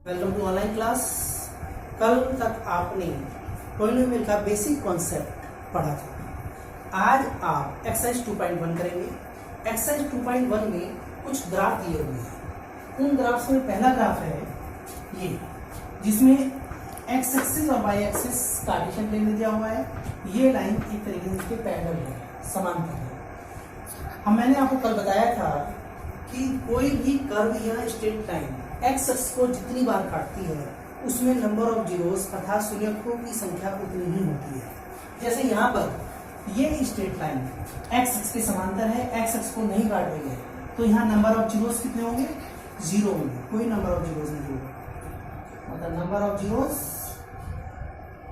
Welcome to online class. कल तक आपने पॉलिनोमियल का बेसिक कॉन्सेप्ट पढ़ा था। आज आप एक्सरसाइज 2.1 करेंगे। एक्सरसाइज 2.1 में कुछ ग्राफ दिए हुए हैं। उन ग्राफ्स में पहला ग्राफ है ये, जिसमें एक्स एक्सिस और वाई एक्सिस कार्टेशियन प्लेन दिया हुआ है। ये लाइन एक तरीके से इसके पैरेलल है, समांतर है। मैंने आपको कल बताया था कि कोई भी कर्व या स्ट्रेट लाइन एक्स एक्स को जितनी बार काटती है उसमें नंबर ऑफ जीरोस अर्थात शून्यकों की संख्या उतनी ही होती है। जैसे यहाँ पर ये स्ट्रेट लाइन एक्स एक्स के समांतर है, एक्स एक्स को नहीं काट रही है, तो यहाँ नंबर ऑफ जीरोस कितने होंगे? 0 होंगे। कोई नंबर ऑफ जीरोस नहीं होगा, मतलब नंबर ऑफ जीरोस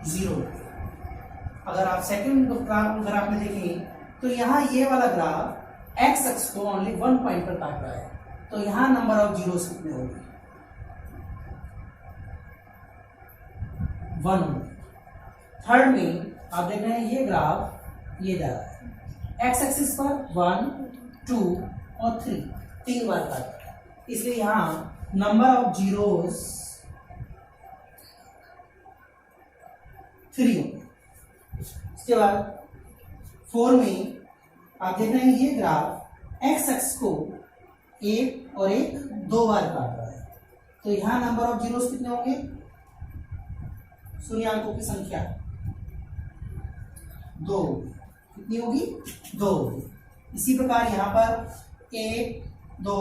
0। अगर आप सेकंड ग्राफ में देखें तो यहाँ ये वाला ग्राफ एक्स एक्स को ओनली 1 पॉइंट पर काट रहा है, तो यहाँ नंबर ऑफ जीरोस कितने होंगे? 1 होंगे। थर्ड में आप देख रहे हैं ये ग्राफ ये जा रहा है एक्स एक्सिस पर 1, 2 और 3 बार काट रहा है, इसलिए यहाँ नंबर ऑफ जीरोस 3 होंगे। इसके बाद 4 में आप देख रहे हैं ये ग्राफ एक्स एक्स को 1 और 1 2 बार काट रहा है, तो यहां नंबर ऑफ जीरोस कितने होंगे? शून्याकों की संख्या 2 कितनी होगी? 2 होगी। इसी प्रकार यहां पर 1 2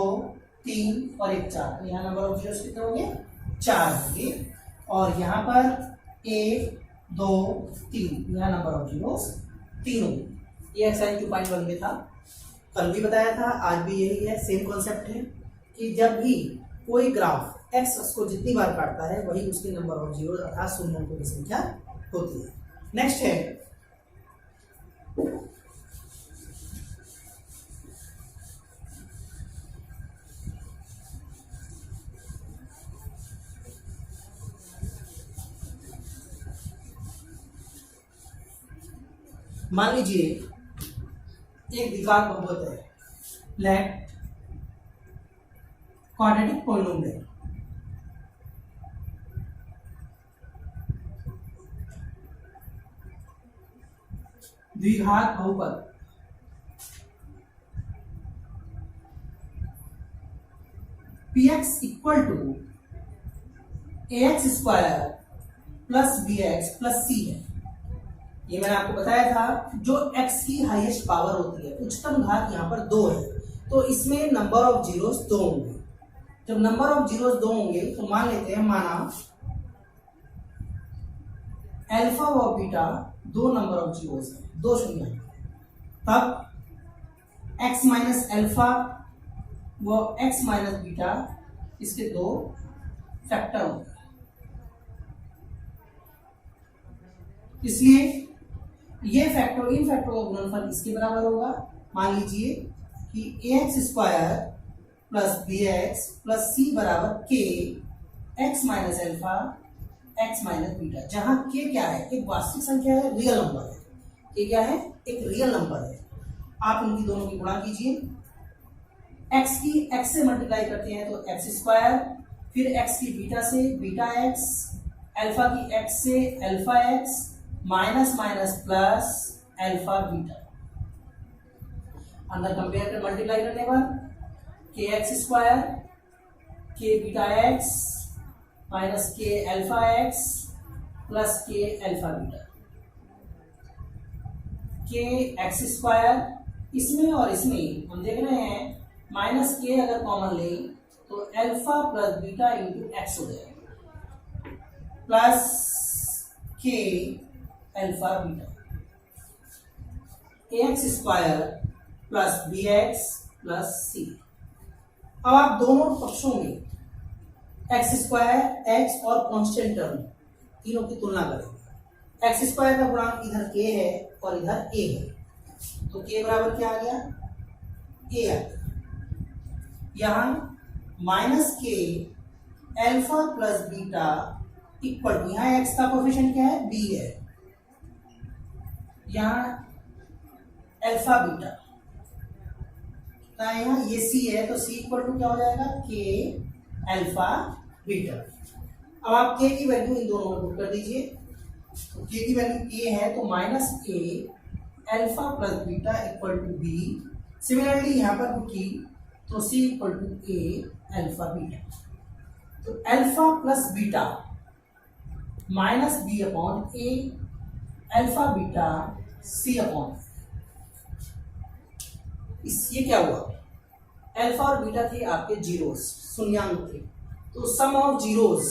3 और 1 4, तो यहां नंबर ऑफ जीरोस कितने होंगे? 4 होंगे। और यहां पर 1 2 3, यहां नंबर ऑफ जीरोस 3 होंगे। ये एक्सरसाइज 2.1 में था, कल भी बताया था, आज भी यही है। सेम कॉन्सेप्ट है कि जब भी कोई ग्राफ एक्स एक्स को जितनी बार काटता है वही उसके नंबर ऑफ जीरो अर्थात शून्यों की संख्या होती है। नेक्स्ट है मान लीजिए एक द्विघात बहुपद है, लेट क्वाड्रेटिक पॉलिनोमियल द्विघात बहुपद px equal to ax square plus bx plus c है। ये मैंने आपको बताया था, जो x की हाईएस्ट पावर होती है, उच्चतम घात यहाँ पर 2 है, तो इसमें नंबर ऑफ जीरोस 2 होंगे। जब नंबर ऑफ जीरोस 2 होंगे तो मान लेते हैं, माना अल्फा व बीटा 2 नंबर ऑफ जीरोस है, 2 शून्य, तब x माइनस अल्फा व x माइनस बीटा इसके 2 फैक्टर होंगे। इसलिए ये फैक्टर, इन फैक्टर का गुणनफल इसके बराबर होगा। मान लीजिए कि ax square plus bx plus c बराबर k x minus alpha x minus beta, जहां k क्या है? एक वास्तविक संख्या है, रियल नंबर है। k क्या है? एक रियल नंबर है। आप इनकी दोनों की गुणा कीजिए। x की x से मल्टीप्लाई करते हैं तो x स्क्वायर, फिर x की बीटा से बीटा x, अल्फा की x से alpha x, minus minus plus alpha beta. अंदर कंपेयर कर मल्टीप्लाई करने पर के एक्स स्क्वायर के बीटा एक्स माइनस के अल्फा एक्स प्लस के अल्फा बीटा, के एक्स स्क्वायर, इसमें और इसमें हम देख रहे हैं माइनस के अगर कॉमन ले तो alpha plus beta into x हो जाएगा, प्लस के alpha beta, x square plus b x plus c. अब आप दोनों पक्षों में एक्स स्क्वायर, एक्स और कांस्टेंट टर्म तीनों की तुलना करेंगे। एक्स स्क्वायर का गुणांक इधर के है और इधर ए है, तो के बराबर क्या आ गया? ए आ गया। यहां माइनस के alpha plus beta equal to, यहां एक्स का कोफिशिएंट क्या है? बी है, यहां अल्फा बीटा, यहाँ ये सी है, तो सी इक्वल टू क्या हो जाएगा? के अल्फा बीटा। अब आप के की वैल्यू इन दोनों में पुट कर दीजिए। तो के की वैल्यू ए है तो minus a alpha plus beta equal to b. Similarly यहाँ पर पुट की तो c equal to a alpha beta. तो alpha plus beta minus b upon a alpha beta c upon. इस ये क्या हुआ, अल्फा और बीटा थे आपके जीरोस, शून्यांक थे, तो सम ऑफ जीरोस,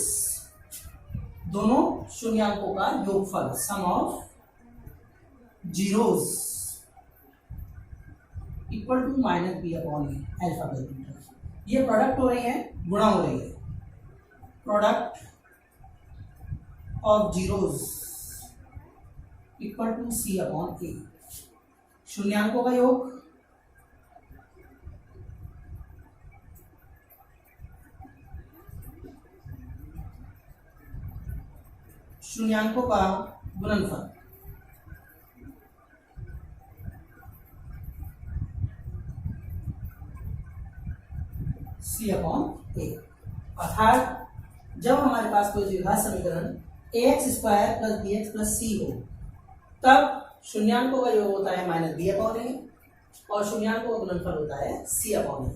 दोनों शून्यांकों का योगफल, sum of zeros equal to minus b upon a alpha plus beta. ये प्रोडक्ट हो रही है, गुणा हो रही है, product of zeros equal to c upon a, शून्यांकों का योग शून्यांकों का गुणनफल सी अपॉन ए। अर्थात जब हमारे पास कोई द्विघात समीकरण ax square plus b x plus c हो तब शून्यांकों का योग होता है माइनस बी अपॉन ए और शून्यांकों का गुणनफल होता है सी अपॉन ए।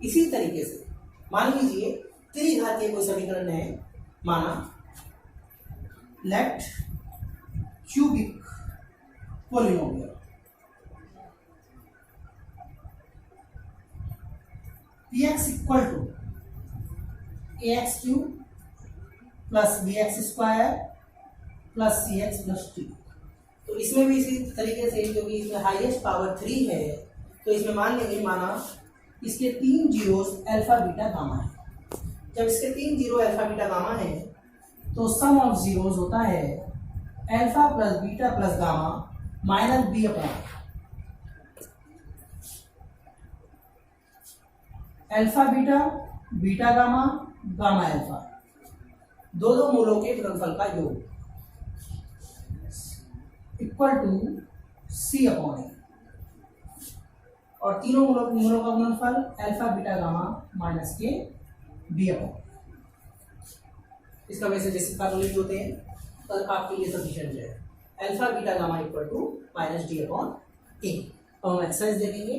इसी तरीके से मान लीजिए त्रिघातीय कोई समीकरण है, माना let cubic polynomial px equal to ax cube plus b x square plus c x plus d. तो इसमें भी इसी तरीके से, क्योंकि इसमें हाईएस्ट पावर 3 है तो इसमें मान लेंगे, माना इसके 3 जीरोस अल्फा बीटा गामा है। जब इसके 3 जीरो अल्फा बीटा गामा है तो सम ऑफ जीरोस होता है alpha plus beta plus gamma minus b upon alpha beta beta gamma gamma alpha, दो मूलों के गुणनफल का योग equal to c upon a, और तीनों मूलों का गुणनफल अल्फा बीटा गामा माइनस के बी अपॉन। इसका वैसे जैसे फॉर्मूले होते हैं तो आपके लिए सफिशिएंट है, alpha beta gamma equal to minus d upon a. अब हम एक्सरसाइज देखेंगे।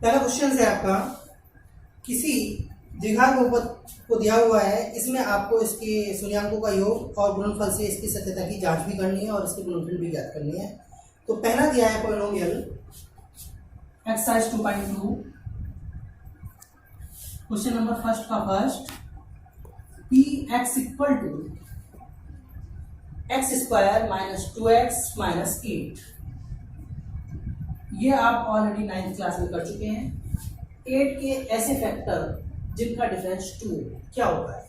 पहला क्वेश्चन है आपका, किसी द्विघात बहुपद को दिया हुआ है, इसमें आपको इसके शून्यांकों का योग और गुणनफल से इसकी सत्यता की जांच भी करनी है और इसके गुणनफल भी ज्ञात करनी है। तो पहला दिया है polynomial exercise 2.2, question number first का first, p x equal to x square minus 2x minus 8। ये आप ऑलरेडी 9th क्लास में कर चुके हैं। 8 के ऐसे फैक्टर जिनका डिफरेंस 2 क्या होता है,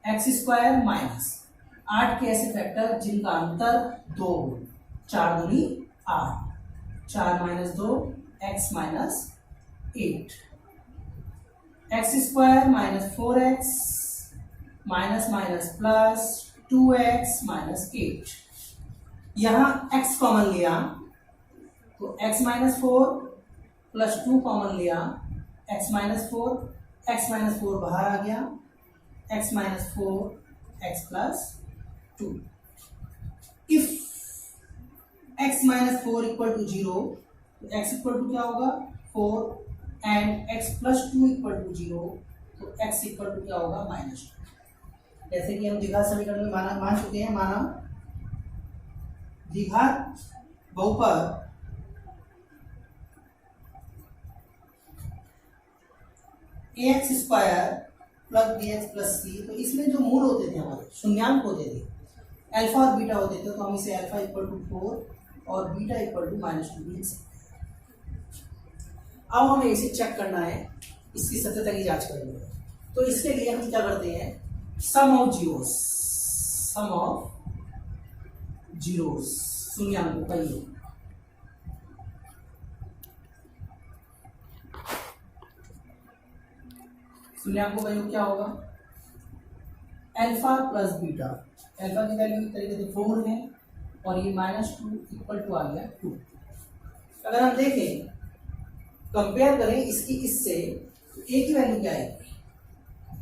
एक्स स्क्वायर माइनस 8 के ऐसे फैक्टर जिनका अंतर 2, 4 दूनी 8, 4 minus 2 x minus 8, x square minus 4x minus minus plus 2x minus 8। यहां x कॉमन लिया तो x माइनस 4 प्लस 2 कॉमन लिया, x माइनस 4 बाहर आ गया, x minus 4 x plus 2। If x minus 4 equal to 0 तो x इक्वल टू क्या होगा 4 and x plus 2 equal to 0 तो x इक्वल टू क्या होगा -2। जैसे कि हम द्विघात समीकरण में मान चुके हैं, माना द्विघात बहुपद ax square plus b x plus c, तो इसमें जो मूल होते थे हमारे शून्यांक होते थे, अल्फा और बीटा होते थे, तो हम इसे अल्फा इक्वल टू 4 और बीटा इक्वल टू -2 लिख सकते हैं। अब हमें इसे चेक करना है, इसकी सत्यता की जांच करेंगे। तो इसके लिए हम क्या करते हैं, सम ऑफ जीरोस शून्यांकों का योग। शून्यांकों का योग क्या होगा, अल्फा प्लस बीटा। अल्फा की वैल्यू इस तरीके से 4 है और ये -2 इक्वल टू आ गया 2। अगर हम देखें कंपेयर करें इसकी इससे, तो ए की वैल्यू क्या है,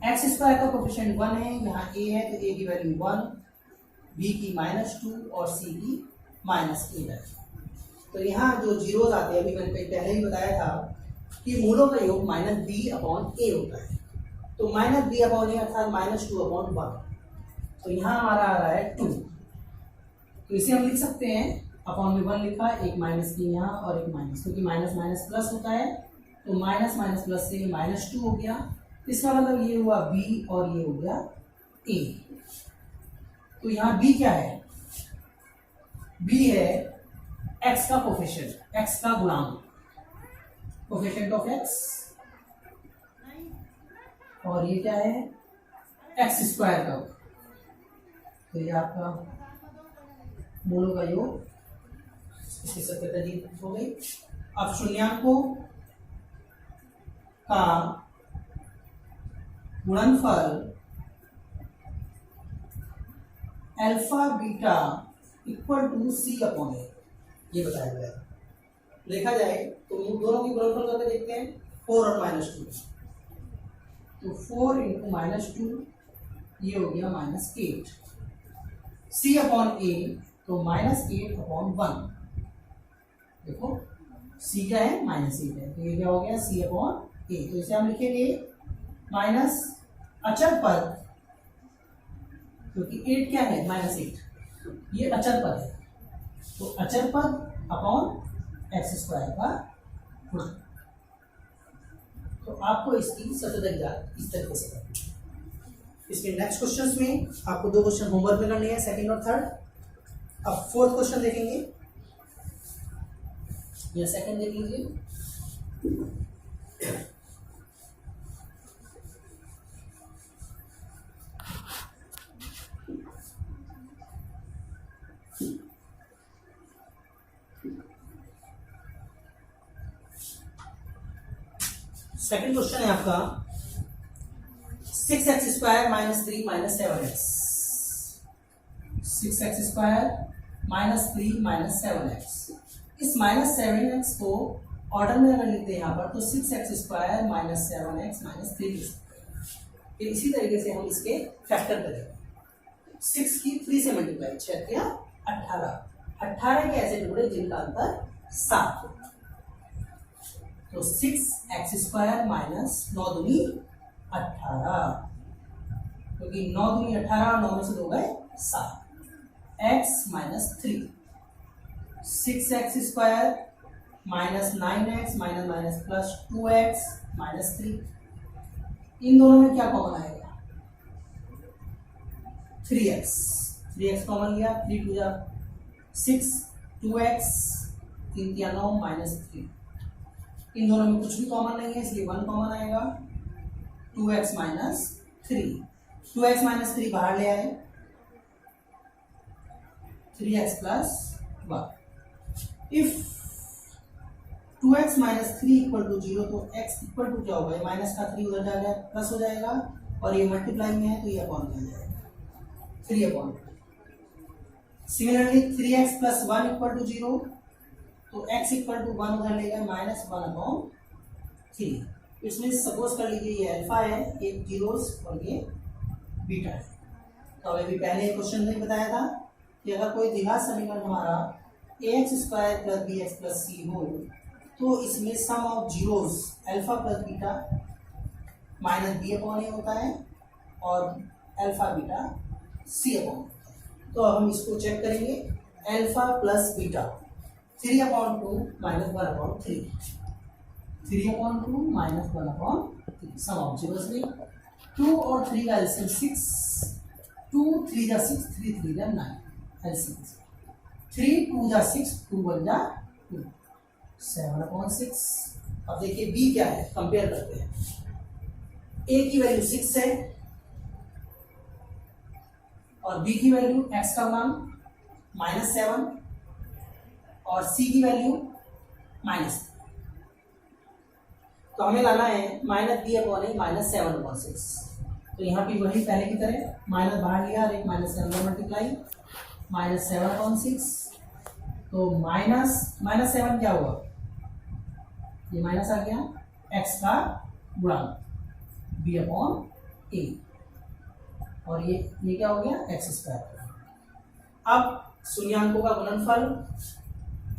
एक्स स्क्वायर का कोफिशिएंट 1 है, यहाँ ए है तो ए की वैल्यू 1, बी की -2 और सी की -8 है। तो यहाँ जो जीरोज आते हैं, अभी मैंने पहले ही बताया था कि मूलों का योग -b अपॉन ए होता है। तो -b अपॉन ए अर्थात -2 अपॉन 1, तो यहाँ हमारा आ रहा है 2। तो इसे हम लिख सकते हैं, अपॉन में 1 लिखा, एक माइनस की यहाँ और एक माइनस, क्योंकि माइनस माइनस प्लस होता है, तो माइनस माइनस प्लस से -2 हो गया। इसका मतलब ये हुआ b और ये हो गया a। तो यहाँ b क्या है, b है x का कोफिशिएंट, x का गुणांक, कोफिशिएंट ऑफ x, और ये क्या है एक्स स्क्वायर का। तो ये आपका मूलों का योग, इसकी सत्यता जी हो गई। अब शून्याङ्कों का गुणनफल alpha beta equal to c upon a, ये बताया गया है। देखा जाए तो दोनों की गुणनफल करके देखते हैं, 4 और -2, तो 4 इंटू -2 ये हो गया -8, सी अपॉन ए तो -8 अपॉन 1। देखो सी क्या है, -8 है, तो ये क्या हो गया सी अपॉन ए। तो इसे हम लिखेंगे माइनस अचर पद, क्योंकि 8 क्या है -8, ये अचर पद है, तो अचर पद अपॉन एक्स स्क्वायर का गुणा। तो आपको इसकी सतत ज्ञात इस तरीके से करना। इसके नेक्स्ट क्वेश्चंस में आपको 2 क्वेश्चन होमवर्क में करने हैं, सेकंड और थर्ड। अब फोर्थ क्वेश्चन देखेंगे, या सेकंड देख लीजिए। सेकंड क्वेश्चन है आपका 6x square -3 -7x, 6x square -3 -7x। इस -7x को ऑर्डर में अगर लिखते हैं यहाँ पर, तो 6x स्क्वायर -7x -3। फिर इसी तरीके से हम इसके फैक्टर करेंगे। 6 की 3 से मल्टीप्लाई, 6 या 18 के ऐसे टुकड़े जिनका अंतर 7 हो। तो 6x स्क्वायर -9 दूनी 18, क्योंकि 9 दूनी 18, 9 में से 2 गए 7, x -3, 6x square -9x plus 2x -3। इन दोनों में क्या कॉमन आएगा, 3x कॉमन लिया, 3 2 जा 6, 2x 3 3 9 -3। इन दोनों में कुछ भी कॉमन नहीं है, इसलिए 1 कॉमन आएगा, 2x -3, 2x -3 बाहर ले आए, 3x plus 1। If 2x -3 equal to 0, तो x इक्वल टू क्या होगा, माइनस का 3 उधर जाएगा प्लस हो जाएगा, और ये मल्टीप्लाई में है तो ये अपॉन में जाएगा, 3 upon. Similarly 3x plus 1 equal to 0, तो x इक्वल टू 1 उधर लेगा, -1/3। इसमें सपोज कर लीजिए ये अल्फा है, एक जीरोस और ये बीटा है। तो अभी पहले क्वेश्चन में बताया था कि अगर कोई द्विघात समीकरण हमारा ax square plus bx plus c हो, तो इसमें sum of zeros alpha plus beta -b upon a होता है, और अल्फा बीटा c अपॉन। तो अब हम इसको चेक करेंगे, alpha plus beta 3/2 -1/3, 3/2 -1/3, sum of zeros में 2 और 3 का एलसीएम 6, 2 3 जा 6, 3 3 जा 9, एलसीएम 3 2 जा 6, 2 1 जा 2, 7/6। अब देखिए b क्या है, कंपेयर करते हैं। a की वैल्यू 6 है और b की वैल्यू x का मान -7 और c की वैल्यू -3। तो हमें लाना है माइनस बी अपॉन ए माइनस 7/6। तो यहाँ पे वही पहले की तरह माइनस बाहर लिया और एक -7 मल्टीप्लाई -7/6। तो -7 क्या हुआ, ये माइनस आ गया, x का गुणांक b अपॉन ए, और ये क्या हो गया x²। अब शून्यांकों का गुणनफल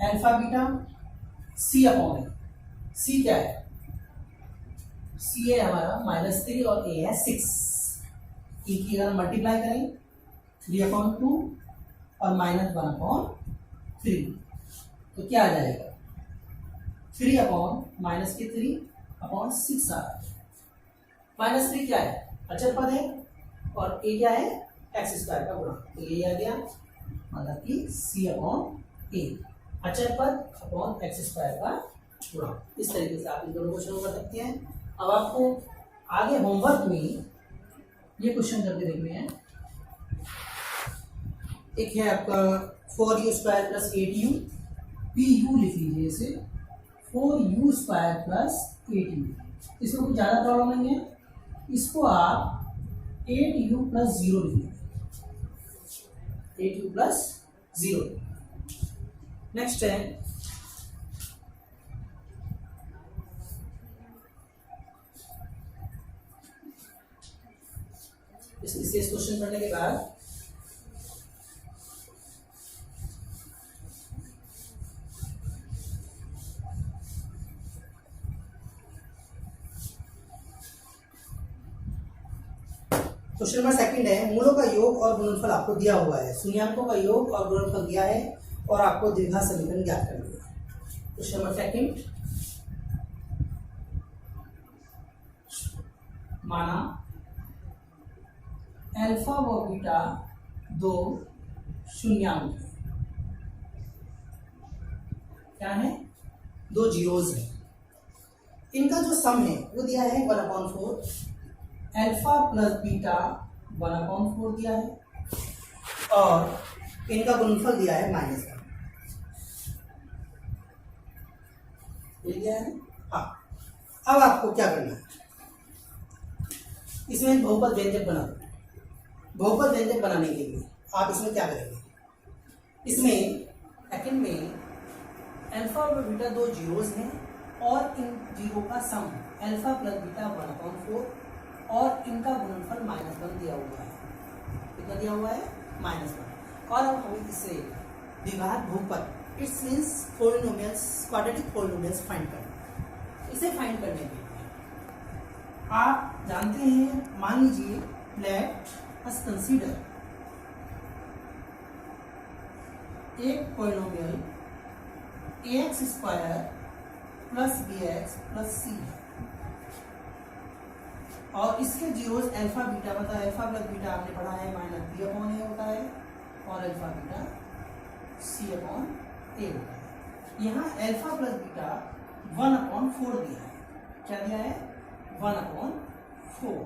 अल्फा बीटा c अपॉन ए। c क्या है, c है हमारा -3 और a है 6। e की अगर मल्टीप्लाई करें 3/2 और -1/3, तो क्या आ जाएगा 3 अपॉन -3/6 आ रहा है। -3 क्या है, अचर पद है, और a क्या है x² का गुणा, तो ये आ गया, मतलब कि c अपॉन a अचर पद अपॉन x² का गुणा। इस तरीके से आप इन दोनों क्वेश्चन कर सकते हैं। अब आपको आगे होमवर्क में ये क्वेश्चन करके देखने हैं। एक है आपका 4u² + 8u, pu लिख लीजिए इसे 4u² + 8u। इसमें कुछ ज़्यादा प्रॉब्लम नहीं है, इसको आप 8u + 0 लिख लीजिए, 8u + 0। नेक्स्ट है इस विशेष क्वेश्चन करने के बाद क्वेश्चन नंबर सेकंड है, मूलों का योग और गुणनफल आपको दिया हुआ है, शून्यांकों का योग और गुणनफल दिया है और आपको द्विघात समीकरण ज्ञात करना है। क्वेश्चन नंबर सेकंड, माना अल्फा व बीटा दो शून्यांक क्या है, दो जीरोज है, इनका जो सम है वो दिया है 1/4, अल्फा प्लस बीटा 1/4 दिया है, और इनका गुणनफल दिया है -1 दिया है। हाँ, अब आपको क्या करना है, इसमें बहुपद व्यंजक बना दो। बहुपद व्यंजक बनाने के लिए आप इसमें क्या करेंगे, इसमें सेकंड में अल्फा और बीटा दो जीरोज हैं और इन जीरो का सम अल्फा प्लस बीटा 1/4 और इनका गुणनफल -1 दिया हुआ है। कितना दिया हुआ है, -1। और अब हम इसे द्विघात बहुपद it's means polynomials, quadratic polynomials find करना। इसे फाइंड करने के लिए आप जानते हैं, मान लीजिए लेट अस कंसीडर एक पॉलिनोमियल ax² + bx + c और इसके जीरोज अल्फा बीटा, मतलब अल्फा प्लस बीटा आपने पढ़ा है -b/a होता है और अल्फा बीटा c/a होता है। यहाँ अल्फा प्लस बीटा 1/4 दिया है, क्या दिया है 1/4,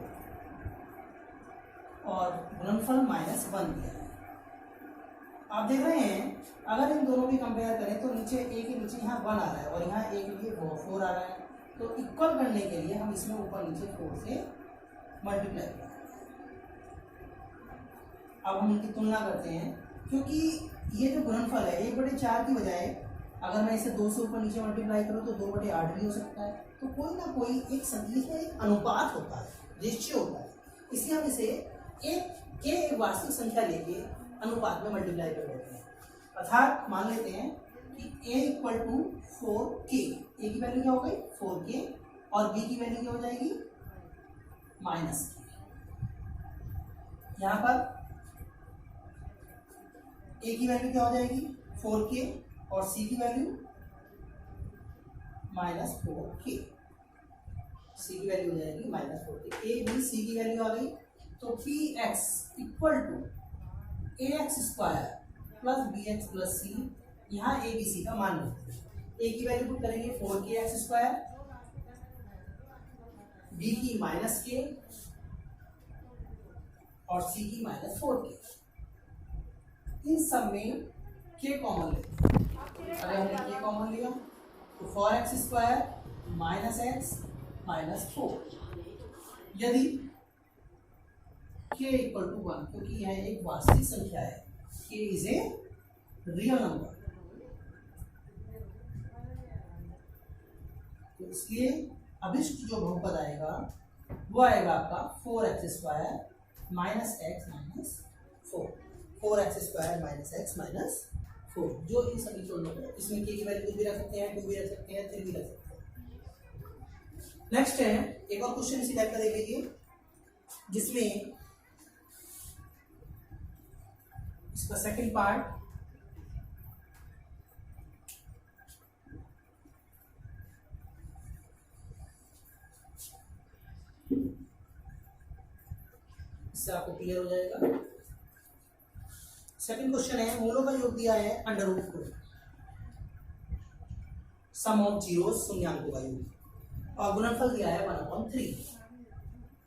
और गुणनफल -1 दिया है। आप देख रहे हैं अगर इन दोनों की कंपेयर करें तो नीचे a के नीचे यहाँ 1 आ रहा है और यहाँ a के लिए 4 आ रहा है, तो इक्वल करने के लिए हम इसमें ऊपर नीचे 4 से मल्टीप्लाई करें। अब हम इनकी तुलना करते हैं, क्योंकि ये जो गुणनफल है 1/4 की बजाय अगर मैं इसे 2 से ऊपर नीचे मल्टीप्लाई करूँ तो 2/8 भी हो सकता है। तो कोई ना कोई एक संख्या में एक अनुपात होता है, रेशियो होता है, इसलिए हम इसे एक वास्तविक संख्या लेके अनुपात में मल्टीप्लाई कर देते हैं। अर्थात मान लेते हैं कि a = 4k, a की वैल्यू क्या हो गई 4k और b की वैल्यू क्या हो जाएगी -k। यहाँ पर a की वैल्यू क्या हो जाएगी 4k और c की वैल्यू -4k, c की वैल्यू हो जाएगी -4k। a b c की वैल्यू आ गई, तो px = ax² + bx + c, यहाँ a b c का मान रखते हैं। a की वैल्यू पुट करेंगे 4kx², b की -k और c की -4k। इन सब में k कॉमन लेते हैं। अगर हमने k कॉमन लिया तो 4x² - x -4। यदि k इक्वल टू 1, क्योंकि यह एक वास्तविक संख्या है, k is a real number, तो इसलिए अभिष्ट जो बहुपद आएगा वो आएगा आपका 4x² minus x minus 4, 4x² minus x minus 4, जो इन सभी को इसमें k की वैल्यू भी रख सकते हैं, 2 भी रख सकते हैं, 3 भी रख सकते हैं। नेक्स्ट है एक और क्वेश्चन इसी टाइप का देख लीजिए, जिसमें इसका सेकंड पार्ट इससे आपको क्लियर हो जाएगा। सेकंड क्वेश्चन है, मूलों का योग दिया है √2, सम ऑफ जीरो शून्यांकों का योग, और गुणनफल दिया है 1/3।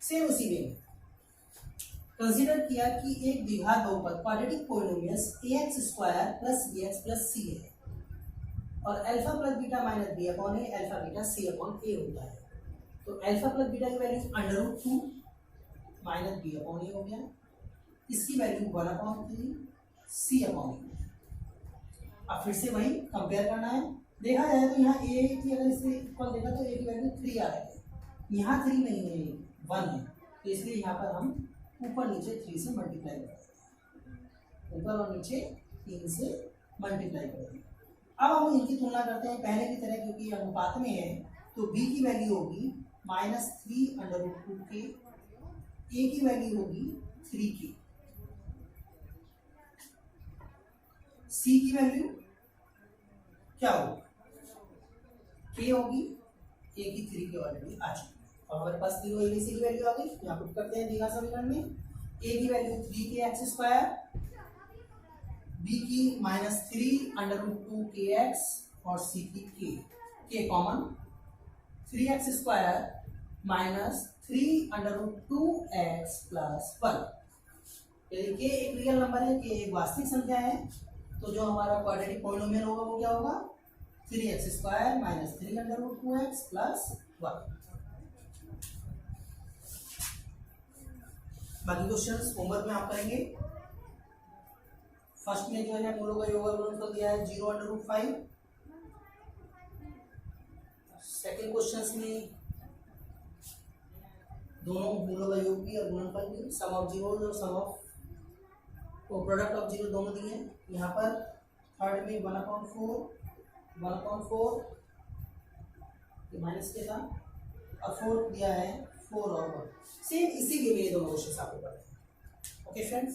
सेम उसी में कंसीडर किया कि एक द्विघात बहुपद quadratic polynomials ax² plus bx plus c है, और alpha plus beta minus b upon a alpha beta c upon a होता है। तो अल्फा प्लस बीटा की value √2 minus b upon a हो गया, इसकी वैल्यू 1/3 c अपॉन ए। अब फिर से वही कंपेयर करना है, देखा जाए तो यहाँ a की अगर इसे इक्वल देखा तो a की वैल्यू 3 आ रही है, यहाँ 3 नहीं है, 1 है, तो इसलिए यहाँ पर हम ऊपर नीचे 3 से मल्टीप्लाई कर देते हैं, ऊपर और नीचे 3 से मल्टीप्लाई कर देते हैं। अब हम इनकी तुलना करते हैं पहले की तरह, क्योंकि अनुपात में है, तो b की वैल्यू होगी -3/√2k, a की वैल्यू होगी 3k, c की वैल्यू क्या होगी, k होगी, a की 3k ऑलरेडी आ चुकी है, और हमारे पास तीनों एबीसी की वैल्यू आ गई। यहाँ पुट करते हैं द्विघात समीकरण में, a की वैल्यू 3kx², b की -3/√2kx और c की k common, 3x² minus 3/√2x plus 1। यदि k एक रियल नंबर है, k एक वास्तविक संख्या है, तो जो हमारा क्वाड्रेटिक पॉलिनोमियल होगा वो क्या होगा, 3x² माइनस 3/√2x प्लस 1। बाकी क्वेश्चंस होमवर्क में आप करेंगे। फर्स्ट में जो है मूलों का योग और गुणनफल दिया है 0/5। सेकंड क्वेश्चंस में दोनों मूलों का योग भी और गुणनफल भी, सम ऑफ जीरो और सम ऑफ प्रोडक्ट ऑफ जीरो दोनों दिए हैं। यहाँ पर थर्ड में 1/4 माइनस के साथ, और फोर्थ दिया है 4 और 1। सेम इसीलिए ये दोनों क्वेश्चन आपको पढ़े हैं। Okay friends.